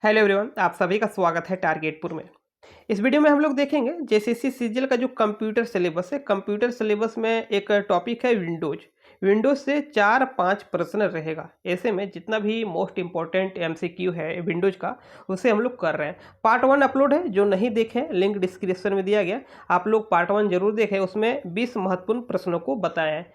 Hello everyone, आप सभी का स्वागत है टारगेटपुर में। इस वीडियो में हम लोग देखेंगे जेसीसी सीजीएल का जो कंप्यूटर सिलेबस है। कंप्यूटर सिलेबस में एक टॉपिक है विंडोज से 4-5 प्रश्न रहेगा। ऐसे में जितना भी मोस्ट इंपॉर्टेंट एमसीक्यू है विंडोज का, उसे हम लोग कर रहे हैं। पार्ट 1 अपलोड है, जो नहीं देखे लिंक डिस्क्रिप्शन में दिया गया, आप लोग पार्ट 1 जरूर देखें। उसमें 20 महत्वपूर्ण प्रश्नों को बताया है।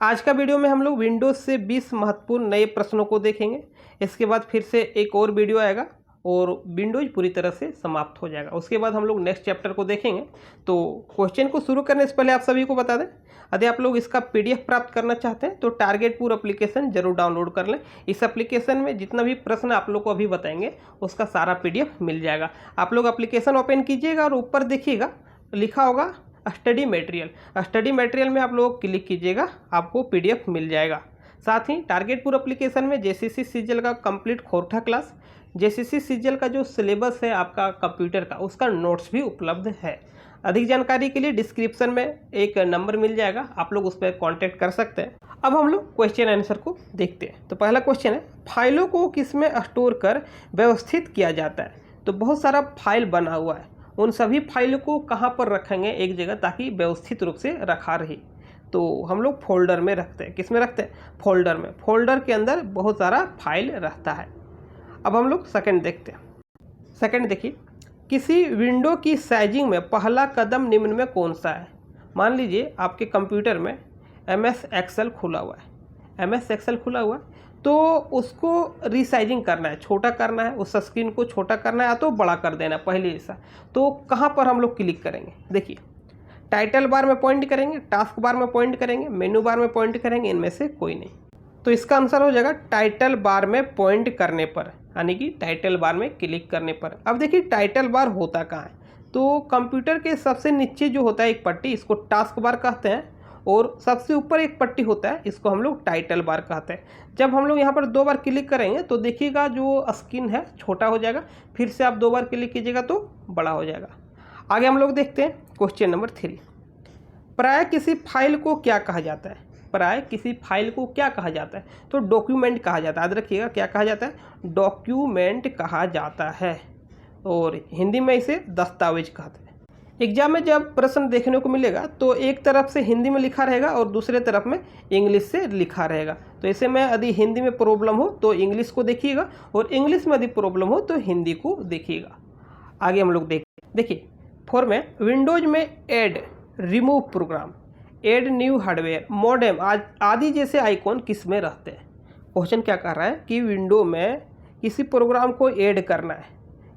आज का वीडियो में हम लोग विंडोज से 20 महत्वपूर्ण नए प्रश्नों को देखेंगे। इसके बाद फिर से एक और वीडियो आएगा और विंडोज पूरी तरह से समाप्त हो जाएगा। उसके बाद हम लोग नेक्स्ट चैप्टर को देखेंगे। तो क्वेश्चन को शुरू करने से पहले आप सभी को बता दें, यदि आप लोग इसका पीडीएफ प्राप्त करना चाहते हैं तो टारगेटपुर एप्लीकेशन जरूर डाउनलोड कर लें। इस एप्लीकेशन में जितना भी प्रश्न आप लोग को अभी बताएंगे उसका सारा पीडीएफ मिल जाएगा। आप लोग एप्लीकेशन ओपन कीजिएगा और ऊपर देखिएगा लिखा होगा स्टडी मटेरियल में आप लोग क्लिक कीजिएगा, आपको पीडीएफ मिल जाएगा। साथ ही टारगेटपुर एप्लीकेशन में जेसीसी सीजीएल का complete Khortha class, JCC CGL का जो सिलेबस है आपका कंप्यूटर का, उसका नोट्स भी उपलब्ध है। अधिक जानकारी के लिए डिस्क्रिप्शन में एक नंबर मिल जाएगा, आप लोग उस पर कॉन्टैक्ट कर सकते हैं। अब हम लोग क्वेश्चन आंसर को देखते हैं। तो पहला क्वेश्चन है, फाइलों को किस में स्टोर कर व्यवस्थित किया जाता है? तो बहुत सारा फाइल बना हुआ है, उन सभी फाइलों को कहाँ पर रखेंगे? एक जगह, ताकि व्यवस्थित रूप से रखा रहे। तो हम लोग फोल्डर में रखते हैं। किस में रखते हैं? फोल्डर में। फोल्डर के अंदर बहुत सारा फाइल रहता है। अब हम लोग सेकंड देखते हैं। सेकंड देखिए, किसी विंडो की साइजिंग में पहला कदम निम्न में कौन सा है? मान लीजिए आपके कंप्यूटर में MS एक्सेल खुला हुआ है, MS एक्सेल खुला हुआ है, तो उसको रीसाइजिंग करना है, छोटा करना है, उस स्क्रीन को छोटा करना है या तो बड़ा कर देना है पहले जैसा। तो कहाँ पर हम लोग क्लिक करेंगे? देखिए, टाइटल बार में पॉइंट करेंगे, टास्क बार में पॉइंट करेंगे, मेनू बार में पॉइंट करेंगे, इनमें से कोई नहीं। तो इसका आंसर हो जाएगा टाइटल बार में पॉइंट करने पर, यानी कि टाइटल बार में क्लिक करने पर। अब देखिए टाइटल बार होता कहाँ है? तो कंप्यूटर के सबसे नीचे जो होता है एक पट्टी, इसको टास्क बार कहते हैं, और सबसे ऊपर एक पट्टी होता है, इसको हम लोग टाइटल बार कहते हैं। जब हम लोग यहाँ पर 2 बार क्लिक करेंगे तो देखिएगा जो स्क्रीन है छोटा हो जाएगा, फिर से आप 2 बार क्लिक कीजिएगा तो बड़ा हो जाएगा। आगे हम लोग देखते हैं क्वेश्चन नंबर 3। प्राय किसी फाइल को क्या कहा जाता है? प्राय किसी फाइल को क्या कहा जाता है? तो डॉक्यूमेंट कहा जाता है। याद रखिएगा, क्या कहा जाता है? डॉक्यूमेंट कहा जाता है, और हिंदी में इसे दस्तावेज कहते हैं। एग्जाम में जब प्रश्न देखने को मिलेगा तो एक तरफ से हिंदी में लिखा रहेगा और दूसरे तरफ में इंग्लिश से लिखा रहेगा। तो ऐसे में यदि हिंदी में प्रॉब्लम हो तो इंग्लिश को देखिएगा, और इंग्लिश में यदि प्रॉब्लम हो तो हिंदी को देखिएगा। आगे हम लोग देखिए 4 में, विंडोज में add, remove program, add new hardware, modem आदि जैसे आइकॉन किस में रहते हैं? क्वेश्चन क्या कर रहा है कि विंडो में किसी प्रोग्राम को ऐड करना है,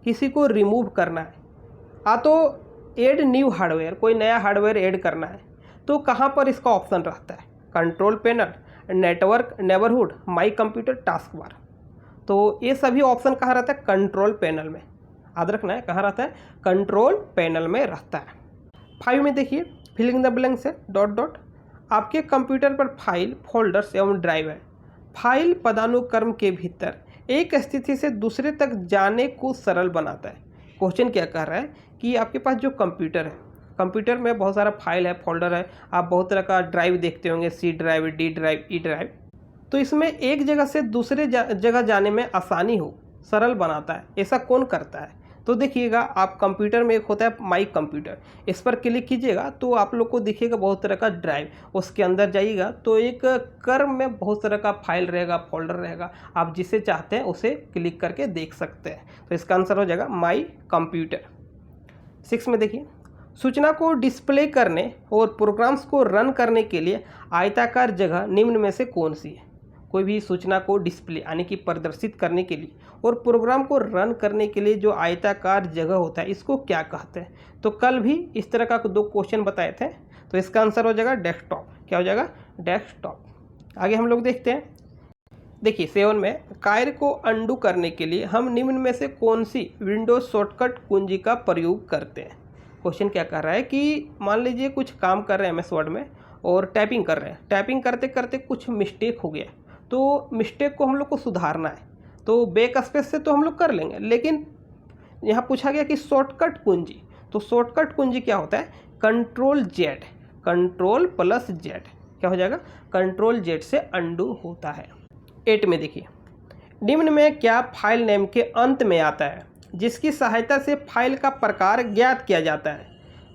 किसी को रिमूव करना है, तो ऐड न्यू हार्डवेयर, कोई नया हार्डवेयर ऐड करना है, तो कहाँ पर इसका ऑप्शन रहता है? Control panel, network, neighbourhood, my computer, task bar. तो ये सभी ऑप्शन कहाँ रहता है? कंट्रोल पैनल में। याद रखना है, कहाँ रहता है? कंट्रोल पैनल में रहता है। 5 में देखिए, फिलिंग द ब्लैंक्स है, डॉट डॉट। आपके कंप्यूटर पर फाइल, फोल्डर्स एवं ड्राइव है। फाइल पदानुक्रम के भीतर एक स्थिति से दूसरे तक जाने को सरल बनाता है। क्वेश्चन क्या कर रहा है कि आपके पास जो कंप्यूटर है, कंप्यूटर में बहुत सारा फाइल है, फोल्डर है, आप बहुत तरह का ड्राइव देखते होंगे, C drive, D drive, E drive. तो इसमें एक जगह से दूसरे जगह जाने में आसानी हो, सरल बनाता है। ऐसा कौन करता है? तो देखिएगा, आप कंप्यूटर में एक होता है माई कंप्यूटर, इस पर क्लिक कीजिएगा तो आप लोग को दिखेगा बहुत तरह का ड्राइव। उसके अंदर जाइएगा तो एक क्रम में बहुत तरह का फाइल रहेगा, फोल्डर रहेगा, आप जिसे चाहते हैं उसे क्लिक करके देख सकते हैं। तो इसका आंसर हो जाएगा माई कंप्यूटर। 6 में देखिए, सूचना को डिस्प्ले करने और प्रोग्राम्स को रन करने के लिए आयताकार जगह निम्न में से कौन सी है? कोई भी सूचना को डिस्प्ले यानी कि प्रदर्शित करने के लिए और प्रोग्राम को रन करने के लिए जो आयताकार जगह होता है, इसको क्या कहते हैं? तो कल भी इस तरह का 2 क्वेश्चन बताए थे। तो इसका आंसर हो जाएगा डेस्कटॉप। क्या हो जाएगा? डेस्कटॉप। आगे हम लोग देखते हैं। देखिए 7 में, कार्य को अंडू करने के लिए हम निम्न में से कौन सी विंडोज शॉर्टकट कुंजी का प्रयोग करते हैं? क्वेश्चन क्या कर रहा है कि मान लीजिए कुछ काम कर रहे हैं MS वर्ड में और टाइपिंग कर रहे हैं, टाइपिंग करते करते कुछ मिस्टेक हो गया, तो मिस्टेक को हम लोग को सुधारना है। तो बैक स्पेस से तो हम लोग कर लेंगे, लेकिन यहाँ पूछा गया कि शॉर्टकट कुंजी, तो शॉर्टकट कुंजी क्या होता है? Ctrl+Z, Ctrl+Z। क्या हो जाएगा? Ctrl+Z से अंडू होता है। 8 में देखिए, निम्न में क्या फाइल नेम के अंत में आता है जिसकी सहायता से फाइल का प्रकार ज्ञात किया जाता है?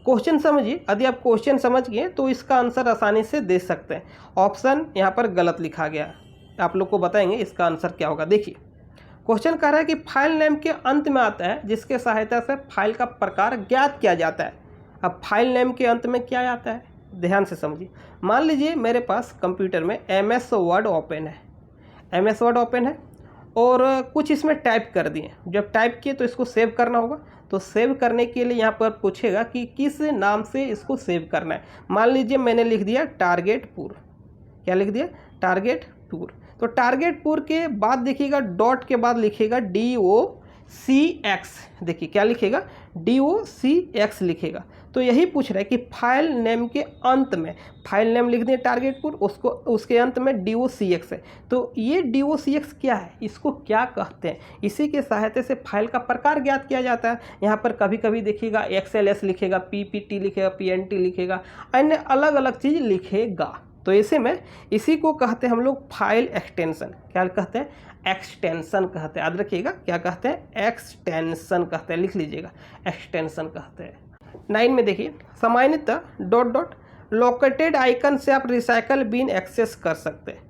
क्वेश्चन समझिए। यदि आप क्वेश्चन समझ गए तो इसका आंसर आसानी से दे सकते हैं। ऑप्शन यहाँ पर गलत लिखा गया है, आप लोग को बताएंगे इसका आंसर क्या होगा। देखिए क्वेश्चन कह रहा है कि फाइल नेम के अंत में आता है जिसके सहायता से फाइल का प्रकार ज्ञात किया जाता है। अब फाइल नेम के अंत में क्या आता है, ध्यान से समझिए। मान लीजिए मेरे पास कंप्यूटर में MS वर्ड ओपन है, MS वर्ड ओपन है और कुछ इसमें टाइप कर दिए। जब टाइप किए तो इसको सेव करना होगा, तो सेव करने के लिए यहाँ पर पूछेगा कि किस नाम से इसको सेव करना है। मान लीजिए मैंने लिख दिया टारगेट पुर। क्या लिख दिया? टारगेट पुर। तो टारगेट पुर के बाद देखिएगा डॉट के बाद लिखेगा DOCX। देखिए क्या लिखेगा? DOCX लिखेगा। तो यही पूछ रहा है कि फाइल नेम के अंत में, फाइल नेम लिख दें टारगेट पुर, उसको उसके अंत में DOCX है। तो ये DOCX क्या है, इसको क्या कहते हैं? इसी के सहायता से फाइल का प्रकार ज्ञात किया जाता है। यहाँ पर कभी कभी देखिएगा XLS लिखेगा, PPT लिखेगा, PNT लिखेगा, अन्य अलग अलग चीज़ लिखेगा। तो ऐसे में इसी को कहते हैं हम लोग फाइल एक्सटेंशन। क्या कहते हैं? एक्सटेंशन कहते हैं। याद रखिएगा क्या कहते हैं? एक्सटेंशन कहते हैं, लिख लीजिएगा, एक्सटेंशन कहते हैं। 9 में देखिए सामान्यतः डॉट डॉट लोकेटेड आइकन से आप रिसाइकल बिन एक्सेस कर सकते हैं।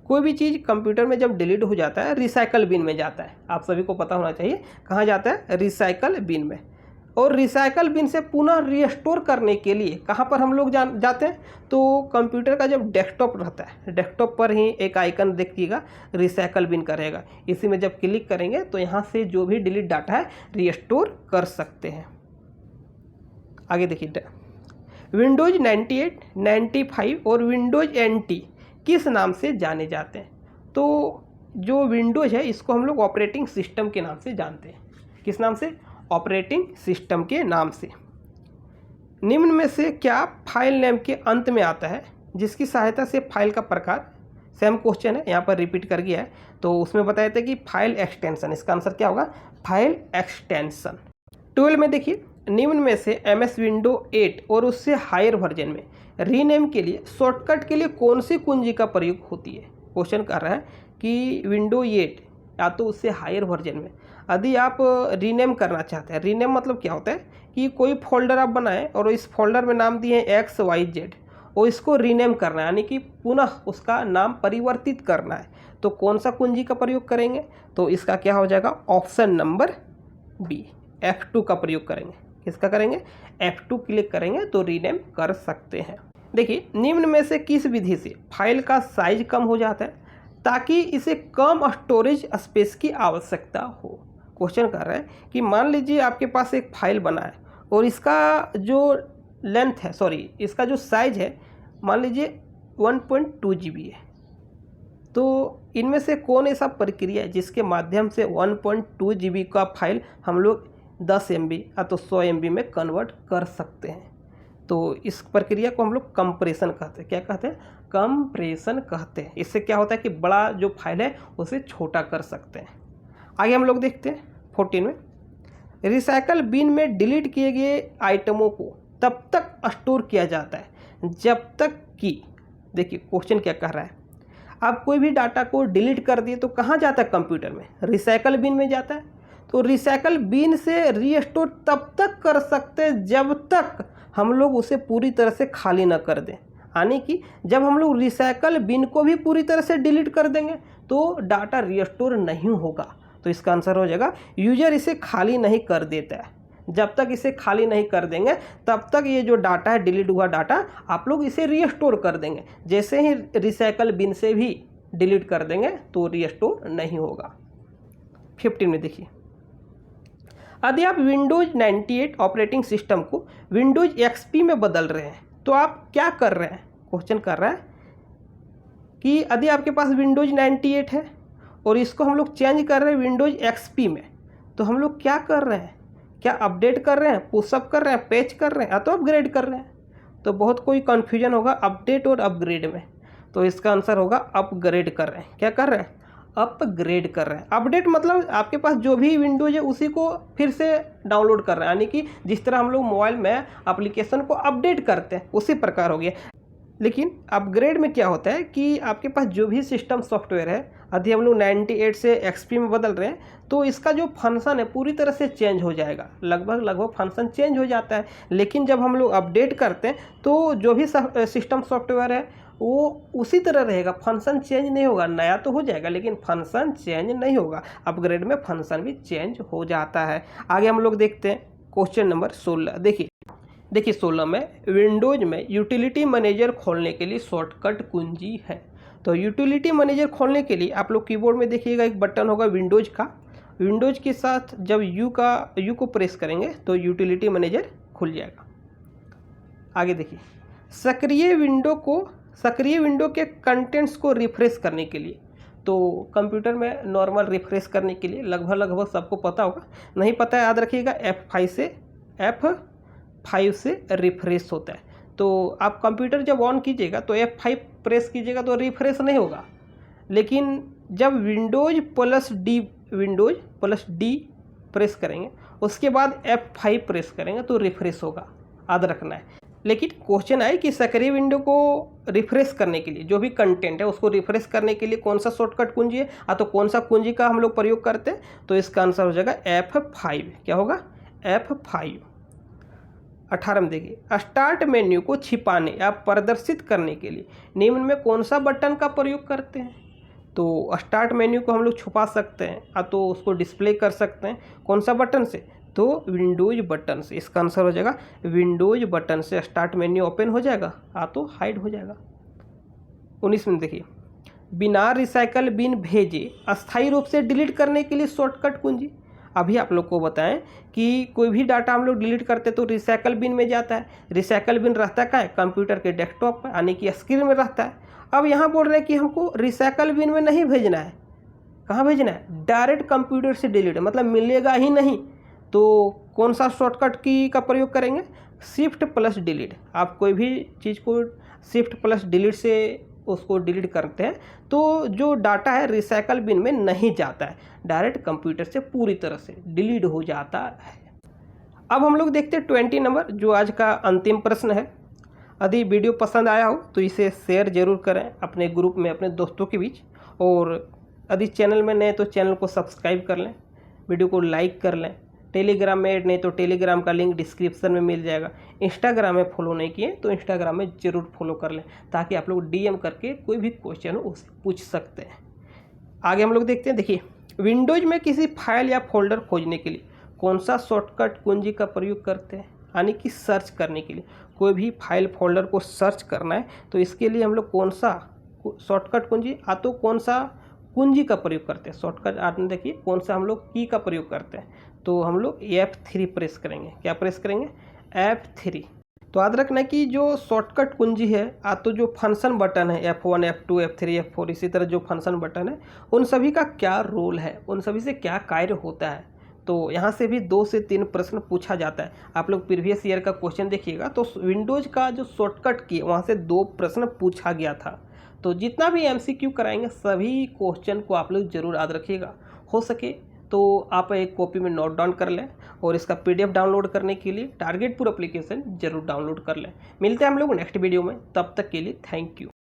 कोई भी चीज़ कंप्यूटर में जब डिलीट हो जाता है रिसाइकल बिन में जाता है। आप सभी को पता होना चाहिए कहाँ जाता है? रिसाइकल बिन में। और रिसाइकल बिन से पुनः रीस्टोर करने के लिए कहाँ पर हम लोग जाते हैं? तो कंप्यूटर का जब डेस्कटॉप रहता है, डेस्कटॉप पर ही एक आइकन देखिएगा रिसाइकल बिन का रहेगा। इसी में जब क्लिक करेंगे तो यहाँ से जो भी डिलीट डाटा है रीस्टोर कर सकते हैं। आगे देखिए विंडोज 98, 95 और विंडोज NT किस नाम से जाने जाते हैं? तो जो विंडोज है इसको हम लोग ऑपरेटिंग सिस्टम के नाम से जानते हैं। किस नाम से? ऑपरेटिंग सिस्टम के नाम से। निम्न में से क्या फाइल नेम के अंत में आता है जिसकी सहायता से फाइल का प्रकार, सेम क्वेश्चन है यहाँ पर रिपीट कर गया है, तो उसमें बताया था कि फाइल एक्सटेंशन। इसका आंसर क्या होगा? File extension. 12 में देखिए निम्न में से MS विंडो 8 और उससे हायर वर्जन में रीनेम के लिए शॉर्टकट के लिए कौन सी कुंजी का प्रयोग होती है? क्वेश्चन कर रहा है कि विंडो 8 या तो उससे हायर वर्जन में यदि आप रीनेम करना चाहते हैं। रीनेम मतलब क्या होता है कि कोई फोल्डर आप बनाएं और इस फोल्डर में नाम दिए हैं XYZ और इसको रीनेम करना है, यानी कि पुनः उसका नाम परिवर्तित करना है। तो कौन सा कुंजी का प्रयोग करेंगे? तो इसका क्या हो जाएगा? ऑप्शन नंबर B, F2 का प्रयोग करेंगे। किसका करेंगे? F2 क्लिक करेंगे तो रीनेम कर सकते हैं। देखिए निम्न में से किस विधि से फाइल का साइज कम हो जाता है ताकि इसे कम स्टोरेज स्पेस की आवश्यकता हो? क्वेश्चन कर रहा है कि मान लीजिए आपके पास एक फाइल बना है और इसका जो लेंथ है, सॉरी इसका जो साइज है मान लीजिए 1.2 GB है। तो इनमें से कौन ऐसा प्रक्रिया है जिसके माध्यम से 1.2 GB का फाइल हम लोग 10 MB या तो 100 MB में कन्वर्ट कर सकते हैं? तो इस प्रक्रिया को हम लोग कंप्रेशन कहते हैं। क्या कहते हैं? कंप्रेशन कहते हैं। इससे क्या होता है कि बड़ा जो फाइल है उसे छोटा कर सकते हैं। आगे हम लोग देखते हैं 14 में रिसाइकल बिन में डिलीट किए गए आइटमों को तब तक स्टोर किया जाता है जब तक कि, देखिए क्वेश्चन क्या कह रहा है, आप कोई भी डाटा को डिलीट कर दिए तो कहाँ जाता है? कंप्यूटर में रिसाइकल बिन में जाता है। तो रिसाइकल बिन से रीस्टोर तब तक कर सकते हैं जब तक हम लोग उसे पूरी तरह से खाली ना कर दें। यानी कि जब हम लोग रिसाइकल बिन को भी पूरी तरह से डिलीट कर देंगे तो डाटा रीस्टोर नहीं होगा। तो इसका आंसर हो जाएगा यूजर इसे खाली नहीं कर देता है। जब तक इसे खाली नहीं कर देंगे तब तक ये जो डाटा है, डिलीट हुआ डाटा, आप लोग इसे रीस्टोर कर देंगे। जैसे ही रिसाइकल बिन से भी डिलीट कर देंगे तो रीस्टोर नहीं होगा। 15 में देखिए यदि आप विंडोज 98 ऑपरेटिंग सिस्टम को विंडोज XP में बदल रहे हैं तो आप क्या कर रहे हैं? क्वेश्चन कर रहा है कि यदि आपके पास विंडोज 98 है और इसको हम लोग चेंज कर रहे हैं विंडोज XP में, तो हम लोग क्या कर रहे हैं? क्या अपडेट कर रहे हैं, पुशअप कर रहे हैं, पैच कर रहे हैं, या तो अपग्रेड कर रहे हैं? तो बहुत कोई कन्फ्यूजन होगा अपडेट और अपग्रेड में। तो इसका आंसर होगा अपग्रेड कर रहे हैं। क्या कर रहे हैं? अपग्रेड कर रहे हैं। अपडेट मतलब आपके पास जो भी विंडोज है उसी को फिर से डाउनलोड कर रहे हैं, यानी कि जिस तरह हम लोग मोबाइल में एप्लीकेशन को अपडेट करते हैं उसी प्रकार हो गया। लेकिन अपग्रेड में क्या होता है कि आपके पास जो भी सिस्टम सॉफ्टवेयर है यदि हम लोग 98 से XP में बदल रहे हैं तो इसका जो फंक्शन है पूरी तरह से चेंज हो जाएगा, लगभग फंक्शन चेंज हो जाता है। लेकिन जब हम लोग अपडेट करते हैं तो जो भी सिस्टम सॉफ्टवेयर है वो उसी तरह रहेगा, फंक्शन चेंज नहीं होगा। नया तो हो जाएगा लेकिन फंक्शन चेंज नहीं होगा। अपग्रेड में फंक्शन भी चेंज हो जाता है। आगे हम लोग देखते हैं क्वेश्चन नंबर 16। देखिए 16 में विंडोज में यूटिलिटी मैनेजर खोलने के लिए शॉर्टकट कुंजी है। तो यूटिलिटी मैनेजर खोलने के लिए आप लोग कीबोर्ड में देखिएगा एक बटन होगा विंडोज का। विंडोज के साथ जब यू को प्रेस करेंगे तो यूटिलिटी मैनेजर खुल जाएगा। आगे देखिए सक्रिय विंडो के कंटेंट्स को रिफ्रेश करने के लिए, तो कंप्यूटर में नॉर्मल रिफ्रेश करने के लिए लगभग सबको पता होगा, नहीं पता है याद रखिएगा F5 से रिफ्रेश होता है। तो आप कंप्यूटर जब ऑन कीजिएगा तो F5 प्रेस कीजिएगा तो रिफ्रेश नहीं होगा, लेकिन जब विंडोज प्लस डी प्रेस करेंगे उसके बाद F5 प्रेस करेंगे तो रिफ्रेश होगा, याद रखना है। लेकिन क्वेश्चन आए कि सक्रिय विंडो को रिफ्रेश करने के लिए जो भी कंटेंट है उसको रिफ्रेश करने के लिए कौन सा शॉर्टकट कुंजी है, तो कौन सा कुंजी का हम लोग प्रयोग करते हैं, तो इसका आंसर हो जाएगा F5। क्या होगा? F5। 18 में देखिए स्टार्ट मेन्यू को छिपाने या प्रदर्शित करने के लिए निम्न में कौन सा बटन का प्रयोग करते हैं। तो स्टार्ट मेन्यू को हम लोग छुपा सकते हैं या तो उसको डिस्प्ले कर सकते हैं, कौन सा बटन से, तो विंडोज बटन से। इसका आंसर हो जाएगा विंडोज बटन से स्टार्ट मेन्यू ओपन हो जाएगा या तो हाइड हो जाएगा। 19 में देखिए बिना रिसाइकल बिन भेजे अस्थायी रूप से डिलीट करने के लिए शॉर्टकट कुंजी। अभी आप लोग को बताएं कि कोई भी डाटा हम लोग डिलीट करते तो रिसाइकल बिन में जाता है। रिसाइकल बिन रहता है कंप्यूटर के डेस्कटॉप पर यानी कि स्क्रीन में रहता है। अब यहाँ बोल रहे हैं कि हमको रिसाइकल बिन में नहीं भेजना है, कहाँ भेजना है, डायरेक्ट कंप्यूटर से डिलीट, मतलब मिलेगा ही नहीं। तो कौन सा शॉर्टकट की का प्रयोग करेंगे, शिफ्ट प्लस डिलीट। आप कोई भी चीज़ को शिफ्ट प्लस डिलीट से उसको डिलीट करते हैं तो जो डाटा है रिसाइकल बिन में नहीं जाता है, डायरेक्ट कंप्यूटर से पूरी तरह से डिलीट हो जाता है। अब हम लोग देखते हैं 20 नंबर जो आज का अंतिम प्रश्न है। यदि वीडियो पसंद आया हो तो इसे शेयर जरूर करें अपने ग्रुप में, अपने दोस्तों के बीच, और यदि चैनल में नए तो चैनल को सब्सक्राइब कर लें, वीडियो को लाइक कर लें। टेलीग्राम में ऐड नहीं तो टेलीग्राम का लिंक डिस्क्रिप्शन में मिल जाएगा। इंस्टाग्राम में फॉलो नहीं किए तो इंस्टाग्राम में ज़रूर फॉलो कर लें ताकि आप लोग DM करके कोई भी क्वेश्चन हो उसे पूछ सकते हैं। आगे हम लोग देखते हैं। देखिए विंडोज में किसी फाइल या फोल्डर खोजने के लिए कौन सा शॉर्टकट कुंजी का प्रयोग करते हैं, यानी कि सर्च करने के लिए कोई भी फाइल फोल्डर को सर्च करना है तो इसके लिए हम लोग कौन सा शॉर्टकट कुंजी या तो कौन सा कुंजी का प्रयोग करते हैं। शॉर्टकट आपने देखिए कौन सा हम लोग की का प्रयोग करते हैं, तो हम लोग F3 प्रेस करेंगे। क्या प्रेस करेंगे? F3। तो याद रखना कि जो शॉर्टकट कुंजी है या तो जो फंक्शन बटन है F1 F2 F3 F4 इसी तरह जो फंक्शन बटन है उन सभी का क्या रोल है, उन सभी से क्या कार्य होता है। तो यहाँ से भी 2 से 3 प्रश्न पूछा जाता है। आप लोग प्रीवियस ईयर का क्वेश्चन देखिएगा तो विंडोज का जो शॉर्टकट की वहाँ से 2 प्रश्न पूछा गया था। तो जितना भी MCQ कराएंगे सभी क्वेश्चन को आप लोग जरूर याद रखिएगा। हो सके तो आप एक कॉपी में नोट डाउन कर लें और इसका PDF डाउनलोड करने के लिए टारगेटपुर एप्लीकेशन जरूर डाउनलोड कर लें। मिलते हैं हम लोग नेक्स्ट वीडियो में, तब तक के लिए थैंक यू।